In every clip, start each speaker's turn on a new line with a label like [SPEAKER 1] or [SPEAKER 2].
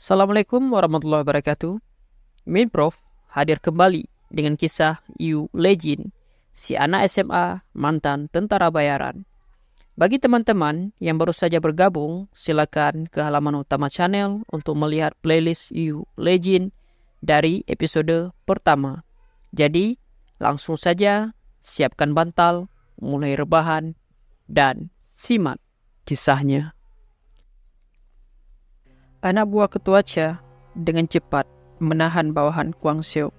[SPEAKER 1] Assalamualaikum warahmatullahi wabarakatuh. Prof hadir kembali dengan kisah You Legend, si anak SMA mantan tentara bayaran. Bagi teman-teman yang baru saja bergabung, silakan ke halaman utama channel untuk melihat playlist You Legend dari episode pertama. Jadi, langsung saja siapkan bantal, mulai rebahan, dan simak kisahnya. Anak buah ketua Cha dengan cepat menahan bawahan Kwang Seok.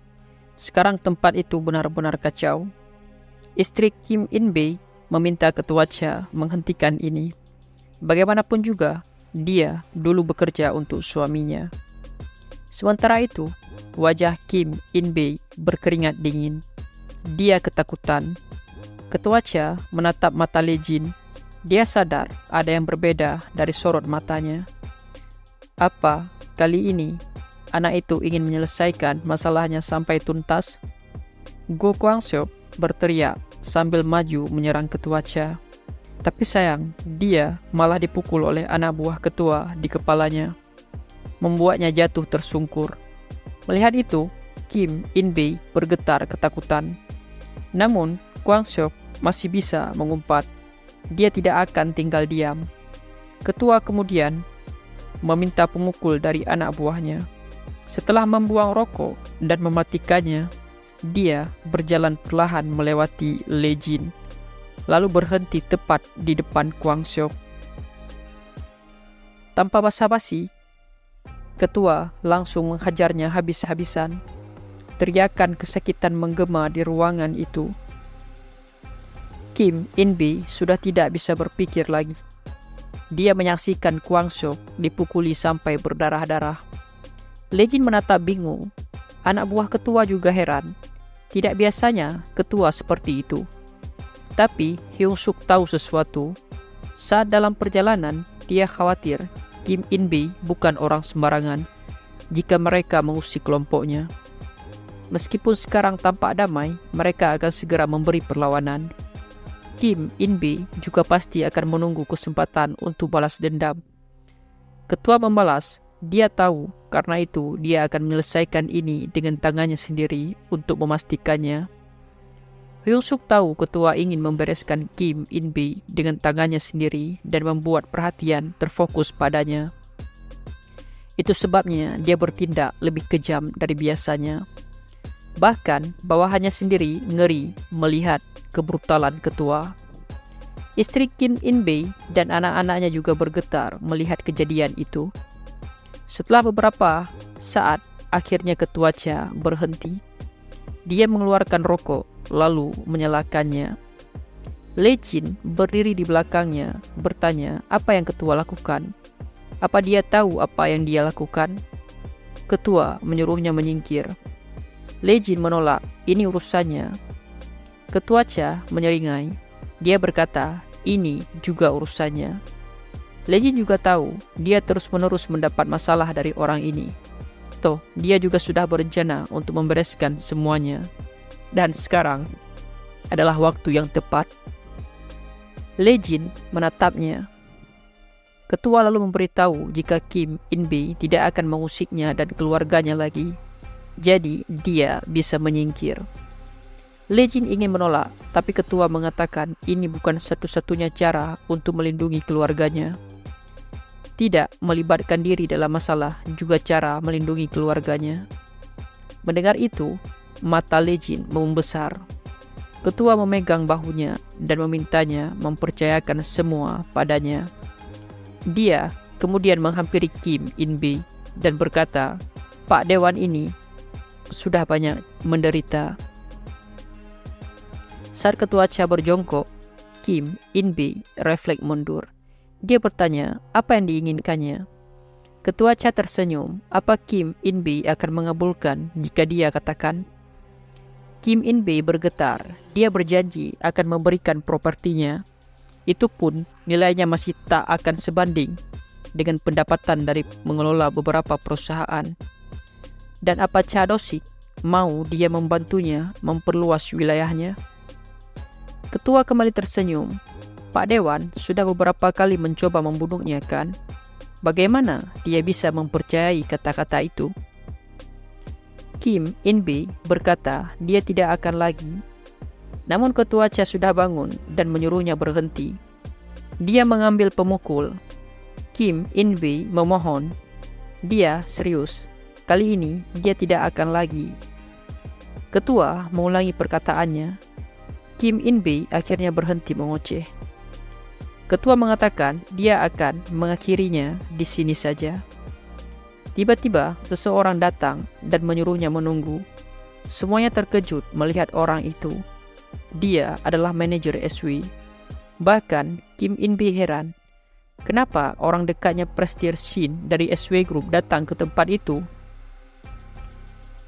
[SPEAKER 1] Sekarang tempat itu benar-benar kacau. Istri Kim In Bei meminta ketua Cha menghentikan ini. Bagaimanapun juga, dia dulu bekerja untuk suaminya. Sementara itu, wajah Kim In Bei berkeringat dingin. Dia ketakutan. Ketua Cha menatap mata Lejin. Dia sadar ada yang berbeda dari sorot matanya. Apa kali ini anak itu ingin menyelesaikan masalahnya sampai tuntas? Go Kwang Seok berteriak sambil maju menyerang ketua Cha. Tapi sayang, dia malah dipukul oleh anak buah ketua di kepalanya, membuatnya jatuh tersungkur. Melihat itu, Kim In Bei bergetar ketakutan. Namun, Kwang Seok masih bisa mengumpat. Dia tidak akan tinggal diam. Ketua kemudian meminta pemukul dari anak buahnya. Setelah membuang rokok dan mematikannya, dia berjalan perlahan melewati Lejin, lalu berhenti tepat di depan Kwang Seok. Tanpa basa-basi, ketua langsung menghajarnya habis-habisan. Teriakan kesakitan menggema di ruangan itu. Kim In Bei sudah tidak bisa berpikir lagi. Dia menyaksikan Kwang Seok dipukuli sampai berdarah-darah. Lejin menatap bingung. Anak buah ketua juga heran. Tidak biasanya ketua seperti itu. Tapi Hyung Suk tahu sesuatu. Saat dalam perjalanan, dia khawatir Kim In Bei bukan orang sembarangan jika mereka mengusik kelompoknya. Meskipun sekarang tampak damai, mereka akan segera memberi perlawanan. Kim In Bei juga pasti akan menunggu kesempatan untuk balas dendam. Ketua membalas, dia tahu, karena itu dia akan menyelesaikan ini dengan tangannya sendiri untuk memastikannya. Hyung Suk tahu ketua ingin membereskan Kim In Bei dengan tangannya sendiri dan membuat perhatian terfokus padanya. Itu sebabnya dia bertindak lebih kejam dari biasanya. Bahkan bawahannya sendiri ngeri melihat kebrutalan ketua. Istri Kim In Bei dan anak-anaknya juga bergetar melihat kejadian itu. Setelah beberapa saat, akhirnya ketua Cha berhenti. Dia mengeluarkan rokok, lalu menyalakannya. Lejin berdiri di belakangnya, bertanya apa yang ketua lakukan. Apa dia tahu apa yang dia lakukan? Ketua menyuruhnya menyingkir. Lejin menolak, ini urusannya. Ketua Cha menyeringai. Dia berkata, ini juga urusannya. Lejin juga tahu, dia terus-menerus mendapat masalah dari orang ini. Toh, dia juga sudah berencana untuk membereskan semuanya. Dan sekarang adalah waktu yang tepat. Lejin menatapnya. Ketua lalu memberitahu jika Kim In Bei tidak akan mengusiknya dan keluarganya lagi. Jadi dia bisa menyingkir. Lejin ingin menolak, tapi ketua mengatakan ini bukan satu-satunya cara untuk melindungi keluarganya. Tidak melibatkan diri dalam masalah juga cara melindungi keluarganya. Mendengar itu, mata Lejin membesar. Ketua memegang bahunya dan memintanya mempercayakan semua padanya. Dia kemudian menghampiri Kim In Bei dan berkata, Pak Dewan ini sudah banyak menderita. Saat ketua Cha berjongkok, Kim In Bei refleks mundur. Dia bertanya apa yang diinginkannya. Ketua Cha tersenyum. Apa Kim In Bei akan mengabulkan jika dia katakan? Kim In Bei bergetar. Dia berjanji akan memberikan propertinya. Itu pun nilainya masih tak akan sebanding dengan pendapatan dari mengelola beberapa perusahaan. Dan apa Cha Do-sik mau dia membantunya memperluas wilayahnya? Ketua kembali tersenyum. Pak Dewan sudah beberapa kali mencoba membunuhnya kan? Bagaimana dia bisa mempercayai kata-kata itu? Kim In-bi berkata dia tidak akan lagi. Namun ketua Cha sudah bangun dan menyuruhnya berhenti. Dia mengambil pemukul. Kim In-bi memohon. Dia serius. Kali ini dia tidak akan lagi. Ketua mengulangi perkataannya. Kim In-bi akhirnya berhenti mengoceh. Ketua mengatakan dia akan mengakhirinya di sini saja. Tiba-tiba seseorang datang dan menyuruhnya menunggu. Semuanya terkejut melihat orang itu. Dia adalah manajer SW. Bahkan Kim In-bi heran. Kenapa orang dekatnya Prestige Shin dari SW Group datang ke tempat itu?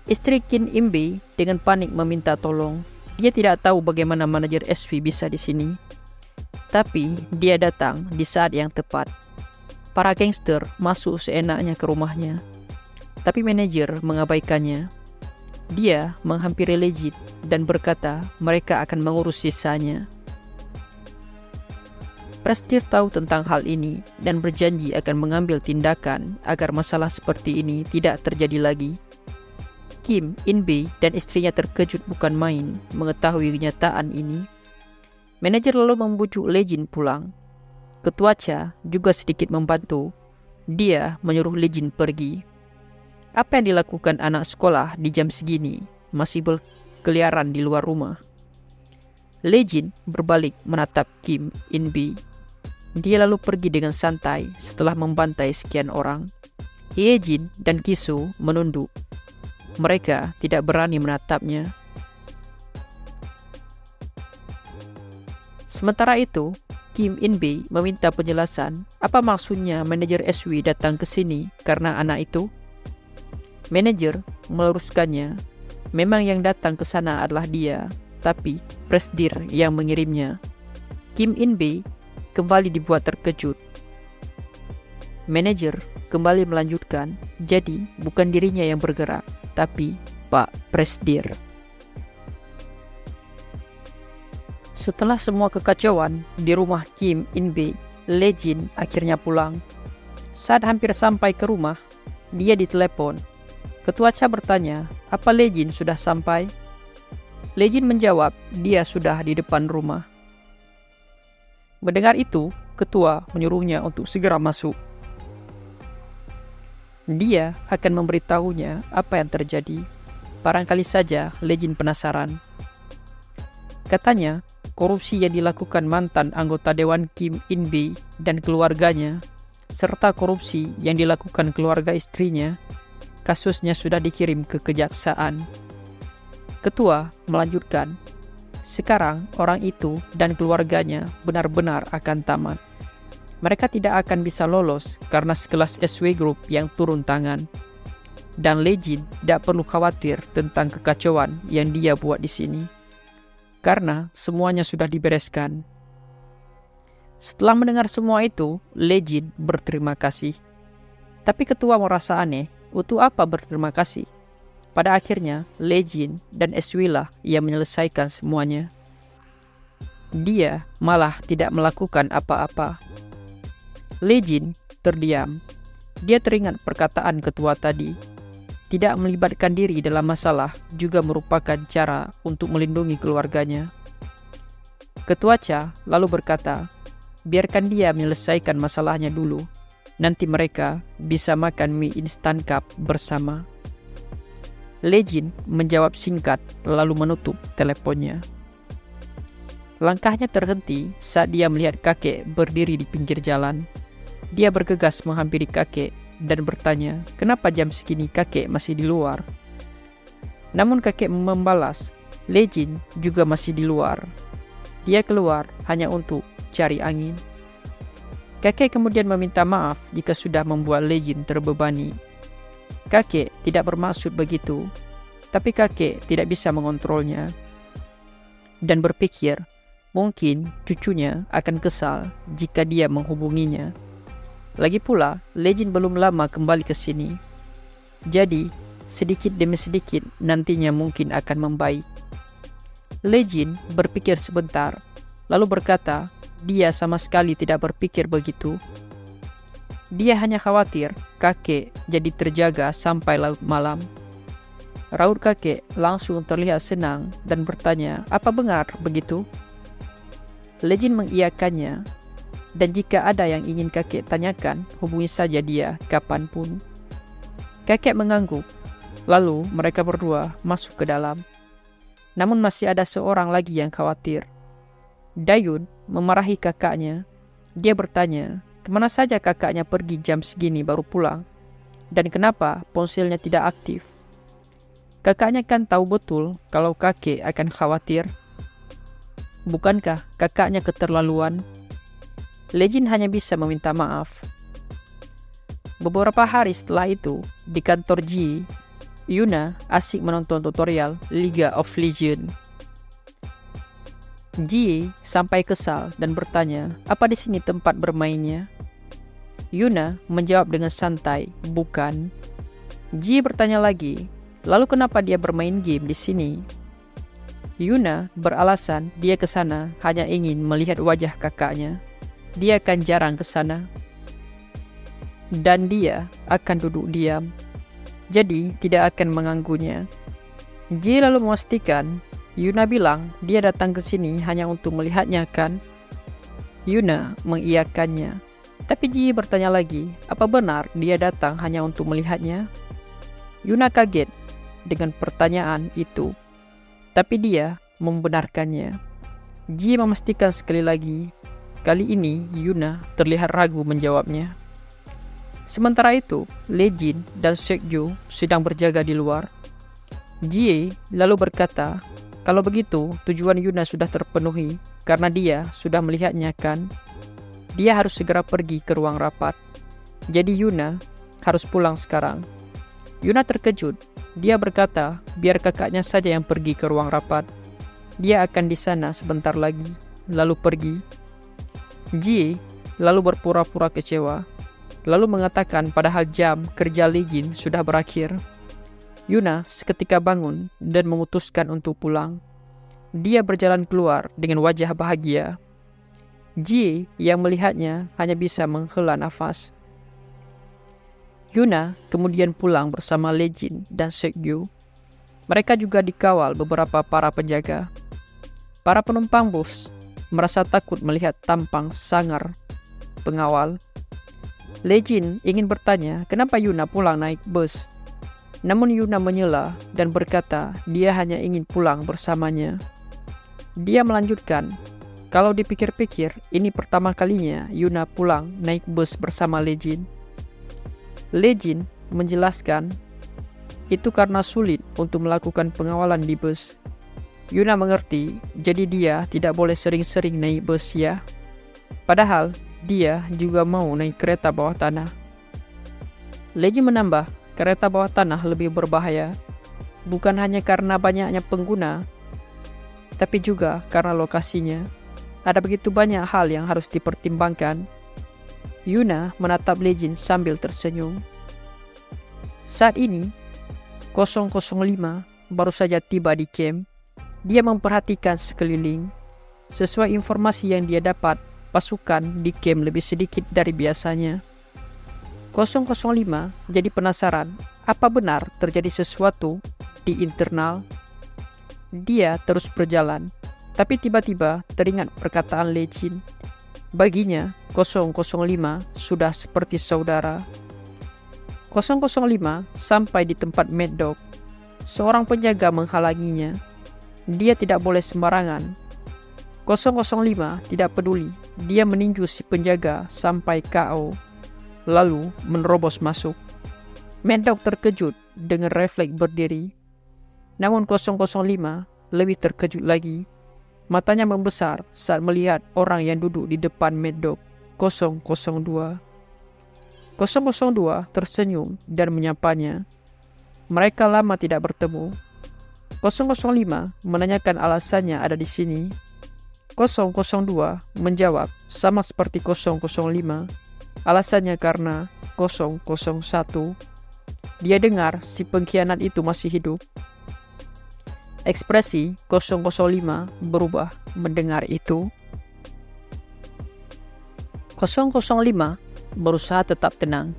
[SPEAKER 1] Istri Kim In-bi dengan panik meminta tolong. Dia tidak tahu bagaimana manajer SW bisa di sini. Tapi dia datang di saat yang tepat. Para gangster masuk seenaknya ke rumahnya. Tapi manajer mengabaikannya. Dia menghampiri Legit dan berkata mereka akan mengurus sisanya. Prestige tahu tentang hal ini dan berjanji akan mengambil tindakan agar masalah seperti ini tidak terjadi lagi. Kim In-bi dan istrinya terkejut bukan main mengetahui kenyataan ini. Manajer lalu membujuk Legin pulang. Ketua Cha juga sedikit membantu. Dia menyuruh Legin pergi. Apa yang dilakukan anak sekolah di jam segini? Masih berkeliaran di luar rumah. Legin berbalik menatap Kim In-bi. Dia lalu pergi dengan santai setelah membantai sekian orang. Hye-jin dan Kisu menunduk. Mereka tidak berani menatapnya. Sementara itu, Kim In-bi meminta penjelasan apa maksudnya manajer SW datang ke sini karena anak itu. Manajer meluruskannya, memang yang datang ke sana adalah dia, tapi Prestige yang mengirimnya. Kim In-bi kembali dibuat terkejut. Manajer kembali melanjutkan, jadi bukan dirinya yang bergerak, tapi Pak Prestige. Setelah semua kekacauan di rumah Kim In-bi, Legin akhirnya pulang. Saat hampir sampai ke rumah, dia ditelepon. Ketua Cha bertanya, apa Legin sudah sampai? Legin menjawab, dia sudah di depan rumah. Mendengar itu, ketua menyuruhnya untuk segera masuk. Dia akan memberitahunya apa yang terjadi. Barangkali saja Legin penasaran. Katanya, korupsi yang dilakukan mantan anggota Dewan Kim In-bi dan keluarganya, serta korupsi yang dilakukan keluarga istrinya, kasusnya sudah dikirim ke kejaksaan. Ketua melanjutkan, sekarang orang itu dan keluarganya benar-benar akan tamat. Mereka tidak akan bisa lolos karena sekelas SW Group yang turun tangan. Dan Legin tidak perlu khawatir tentang kekacauan yang dia buat di sini. Karena semuanya sudah dibereskan. Setelah mendengar semua itu, Legin berterima kasih. Tapi ketua merasa aneh, untuk apa berterima kasih? Pada akhirnya, Legin dan SW lah yang menyelesaikan semuanya. Dia malah tidak melakukan apa-apa. Legin terdiam. Dia teringat perkataan ketua tadi. Tidak melibatkan diri dalam masalah juga merupakan cara untuk melindungi keluarganya. Ketua Cha lalu berkata, biarkan dia menyelesaikan masalahnya dulu. Nanti mereka bisa makan mie instan cup bersama. Legin menjawab singkat lalu menutup teleponnya. Langkahnya terhenti saat dia melihat kakek berdiri di pinggir jalan. Dia bergegas menghampiri kakek dan bertanya, kenapa jam segini kakek masih di luar? Namun kakek membalas, Legin juga masih di luar. Dia keluar hanya untuk cari angin. Kakek kemudian meminta maaf jika sudah membuat Legin terbebani. Kakek tidak bermaksud begitu, tapi kakek tidak bisa mengontrolnya. Dan berpikir, mungkin cucunya akan kesal jika dia menghubunginya. Lagi pula, Legin belum lama kembali ke sini. Jadi, sedikit demi sedikit nantinya mungkin akan membaik. Legin berpikir sebentar, lalu berkata, dia sama sekali tidak berpikir begitu. Dia hanya khawatir kakek jadi terjaga sampai larut malam. Raut kakek langsung terlihat senang dan bertanya, "Apa benar begitu?" Legend mengiyakannya, dan jika ada yang ingin kakek tanyakan, hubungi saja dia kapanpun. Kakek mengangguk, lalu mereka berdua masuk ke dalam. Namun masih ada seorang lagi yang khawatir. Dayun memarahi kakaknya. Dia bertanya, kemana saja kakaknya pergi jam segini baru pulang? Dan kenapa ponselnya tidak aktif? Kakaknya kan tahu betul kalau kakek akan khawatir. Bukankah kakaknya keterlaluan? Legend hanya bisa meminta maaf. Beberapa hari setelah itu, di kantor Ji, Yuna asik menonton tutorial League of Legends. Ji sampai kesal dan bertanya, "Apa di sini tempat bermainnya?" Yuna menjawab dengan santai, "Bukan." Ji bertanya lagi, "Lalu kenapa dia bermain game di sini?" Yuna beralasan dia ke sana hanya ingin melihat wajah kakaknya. Dia akan jarang ke sana. Dan dia akan duduk diam. Jadi tidak akan mengganggunya. Ji lalu memastikan, Yuna bilang dia datang ke sini hanya untuk melihatnya kan? Yuna mengiyakannya. Tapi Ji bertanya lagi, apa benar dia datang hanya untuk melihatnya? Yuna kaget dengan pertanyaan itu. Tapi dia membenarkannya. Ji memastikan sekali lagi. Kali ini Yuna terlihat ragu menjawabnya. Sementara itu, Legend dan Sekju sedang berjaga di luar. Ji lalu berkata, kalau begitu tujuan Yuna sudah terpenuhi karena dia sudah melihatnya kan. Dia harus segera pergi ke ruang rapat. Jadi Yuna harus pulang sekarang. Yuna terkejut. Dia berkata, biar kakaknya saja yang pergi ke ruang rapat. Dia akan di sana sebentar lagi, lalu pergi. Ji lalu berpura-pura kecewa, lalu mengatakan padahal jam kerja Legend sudah berakhir. Yuna seketika bangun dan memutuskan untuk pulang. Dia berjalan keluar dengan wajah bahagia. Ji yang melihatnya hanya bisa menghela nafas. Yuna kemudian pulang bersama Legend dan Sekju. Mereka juga dikawal beberapa para penjaga. Para penumpang bus merasa takut melihat tampang sangar pengawal. Legend ingin bertanya kenapa Yuna pulang naik bus. Namun Yuna menyela dan berkata dia hanya ingin pulang bersamanya. Dia melanjutkan, kalau dipikir-pikir ini pertama kalinya Yuna pulang naik bus bersama Legend. Legend menjelaskan itu karena sulit untuk melakukan pengawalan di bus. Yuna mengerti, jadi dia tidak boleh sering-sering naik bus ya. Padahal dia juga mau naik kereta bawah tanah. Legend menambah, kereta bawah tanah lebih berbahaya, bukan hanya karena banyaknya pengguna, tapi juga karena lokasinya. Ada begitu banyak hal yang harus dipertimbangkan. Yuna menatap Legend sambil tersenyum. Saat ini, 005 baru saja tiba di camp. Dia memperhatikan sekeliling. Sesuai informasi yang dia dapat, pasukan di camp lebih sedikit dari biasanya. 005 jadi penasaran, apa benar terjadi sesuatu di internal? Dia terus berjalan, tapi tiba-tiba teringat perkataan Legend. Baginya, 005 sudah seperti saudara. 005 sampai di tempat Mad Dog. Seorang penjaga menghalanginya. Dia tidak boleh sembarangan. 005 tidak peduli. Dia meninju si penjaga sampai KO, lalu menerobos masuk. Mad Dog terkejut dengan refleks berdiri. Namun 005 lebih terkejut lagi. Matanya membesar saat melihat orang yang duduk di depan Mad Dog, 002. 002 tersenyum dan menyapanya. Mereka lama tidak bertemu. 005 menanyakan alasannya ada di sini. 002 menjawab sama seperti 005. Alasannya karena 001. Dia dengar si pengkhianat itu masih hidup. Ekspresi 005 berubah mendengar itu. 005 berusaha tetap tenang.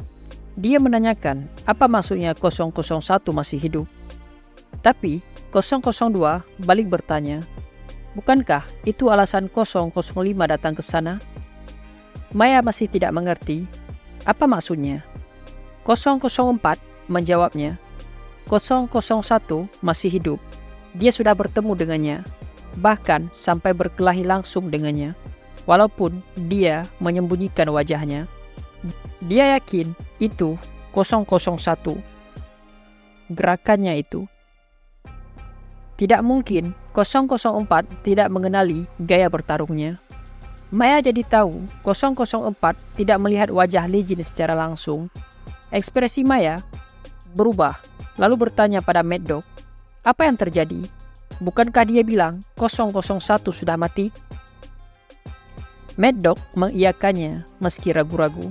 [SPEAKER 1] Dia menanyakan apa maksudnya 001 masih hidup. Tapi 002 balik bertanya, bukankah itu alasan 005 datang ke sana? Maya masih tidak mengerti apa maksudnya. 004 menjawabnya, 001 masih hidup. Dia sudah bertemu dengannya, bahkan sampai berkelahi langsung dengannya, walaupun dia menyembunyikan wajahnya. Dia yakin itu 001. Gerakannya itu. Tidak mungkin 004 tidak mengenali gaya bertarungnya. Maya jadi tahu 004 tidak melihat wajah Legend secara langsung. Ekspresi Maya berubah, lalu bertanya pada Mad Dog, apa yang terjadi? Bukankah dia bilang 001 sudah mati? Mad Dog mengiyakannya meski ragu-ragu.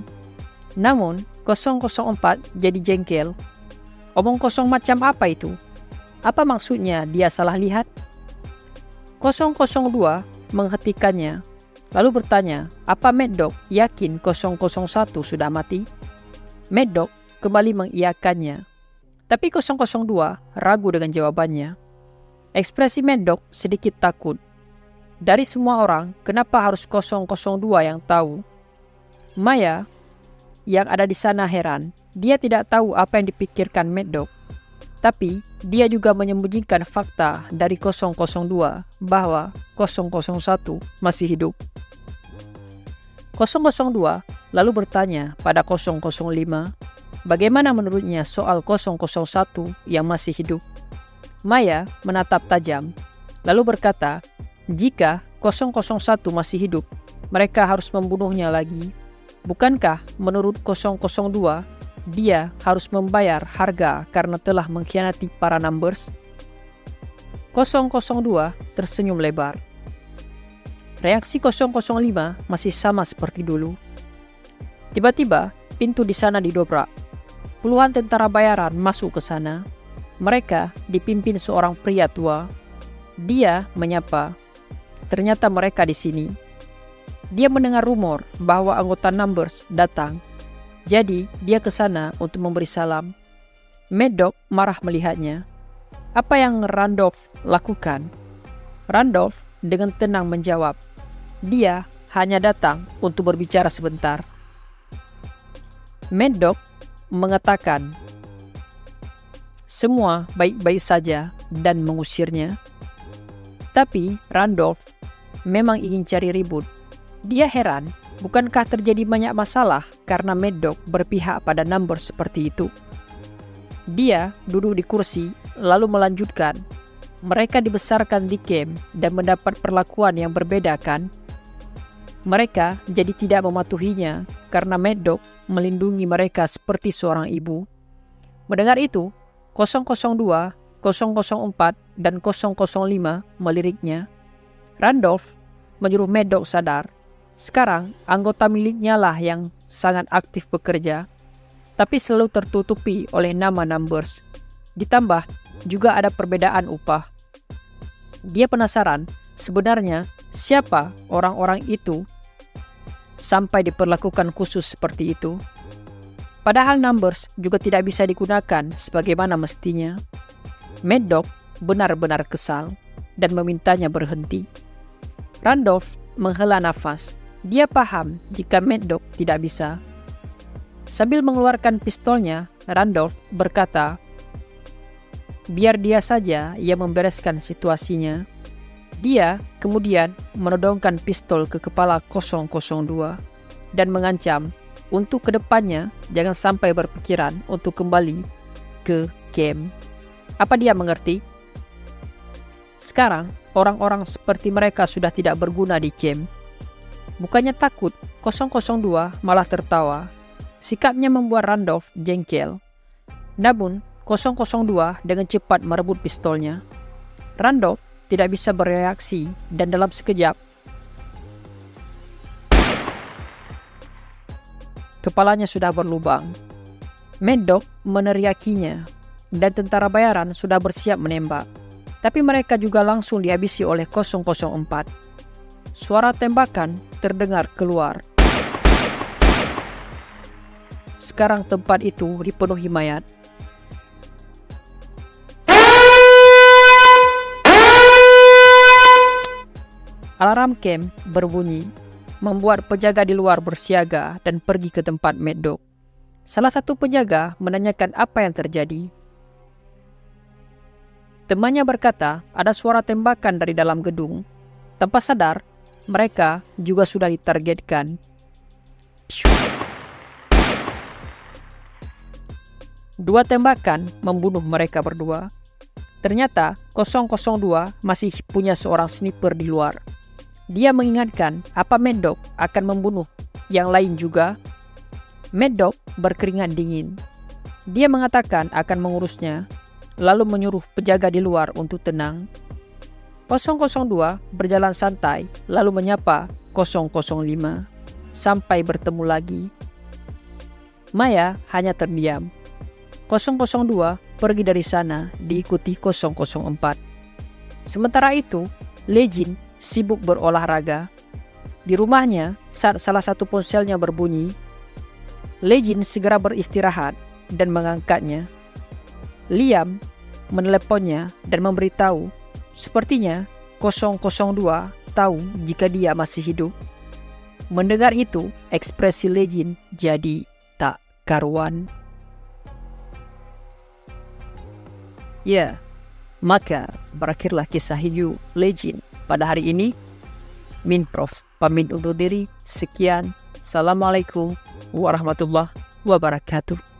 [SPEAKER 1] Namun 004 jadi jengkel. Omong kosong macam apa itu? Apa maksudnya dia salah lihat? 002 menghentikannya, lalu bertanya, apa Mad Dog yakin 001 sudah mati? Mad Dog kembali mengiyakannya, tapi 002 ragu dengan jawabannya. Ekspresi Mad Dog sedikit takut. Dari semua orang, kenapa harus 002 yang tahu? Maya yang ada di sana heran. Dia tidak tahu apa yang dipikirkan Mad Dog. Tapi dia juga menyembunyikan fakta dari 002 bahwa 001 masih hidup. 002 lalu bertanya pada 005, bagaimana menurutnya soal 001 yang masih hidup? Maya menatap tajam, lalu berkata, jika 001 masih hidup, mereka harus membunuhnya lagi. Bukankah menurut 002, dia harus membayar harga karena telah mengkhianati para numbers? 002 tersenyum lebar. Reaksi 005 masih sama seperti dulu. Tiba-tiba, pintu di sana didobrak. Puluhan tentara bayaran masuk ke sana. Mereka dipimpin seorang pria tua. Dia menyapa. Ternyata mereka di sini. Dia mendengar rumor bahwa anggota numbers datang. Jadi, dia ke sana untuk memberi salam. Mad Dog marah melihatnya. Apa yang Randolph lakukan? Randolph dengan tenang menjawab, dia hanya datang untuk berbicara sebentar. Mad Dog mengatakan, semua baik-baik saja dan mengusirnya. Tapi Randolph memang ingin cari ribut. Dia heran, bukankah terjadi banyak masalah karena Mad Dog berpihak pada numbers seperti itu? Dia duduk di kursi lalu melanjutkan, mereka dibesarkan di camp dan mendapat perlakuan yang berbeda kan? Mereka jadi tidak mematuhinya karena Mad Dog melindungi mereka seperti seorang ibu. Mendengar itu, 002, 004, dan 005 meliriknya. Randolph menyuruh Mad Dog sadar. Sekarang anggota miliknya lah yang sangat aktif bekerja, tapi selalu tertutupi oleh nama numbers. Ditambah juga ada perbedaan upah. Dia penasaran sebenarnya siapa orang-orang itu sampai diperlakukan khusus seperti itu. Padahal numbers juga tidak bisa digunakan sebagaimana mestinya. Mad Dog benar-benar kesal dan memintanya berhenti. Randolph menghela nafas. Dia paham jika Mad Dog tidak bisa. Sambil mengeluarkan pistolnya, Randolph berkata, biar dia saja yang membereskan situasinya. Dia kemudian menodongkan pistol ke kepala 002 dan mengancam untuk kedepannya jangan sampai berpikiran untuk kembali ke camp. Apa dia mengerti? Sekarang orang-orang seperti mereka sudah tidak berguna di camp. Bukannya takut, 002 malah tertawa. Sikapnya membuat Randolph jengkel. Namun 002 dengan cepat merebut pistolnya. Randolph tidak bisa bereaksi dan dalam sekejap kepalanya sudah berlubang. Mad Dog meneriakinya dan tentara bayaran sudah bersiap menembak. Tapi mereka juga langsung dihabisi oleh 004. Suara tembakan terdengar keluar. sekarang tempat itu dipenuhi mayat. Alarm camp berbunyi, membuat penjaga di luar bersiaga dan pergi ke tempat Mad Dog. Salah satu penjaga menanyakan apa yang terjadi. Temannya berkata ada suara tembakan dari dalam gedung. Tanpa sadar, mereka juga sudah ditargetkan. Dua tembakan membunuh mereka berdua. Ternyata 002 masih punya seorang sniper di luar. Dia mengingatkan apa Mad Dog akan membunuh yang lain juga. Mad Dog berkeringat dingin. Dia mengatakan akan mengurusnya, lalu menyuruh penjaga di luar untuk tenang. 002 berjalan santai, lalu menyapa 005 sampai bertemu lagi. Maya hanya terdiam. 002 pergi dari sana diikuti 004. Sementara itu, Legin sibuk berolahraga. Di rumahnya, saat salah satu ponselnya berbunyi, Legin segera beristirahat dan mengangkatnya. Liam meneleponnya dan memberitahu, sepertinya 002 tahu jika dia masih hidup. Mendengar itu, ekspresi Legin jadi tak karuan. Ya, maka berakhirlah kisah hidup Legin pada hari ini. Minprof pamit undur diri. Sekian. Assalamualaikum warahmatullahi wabarakatuh.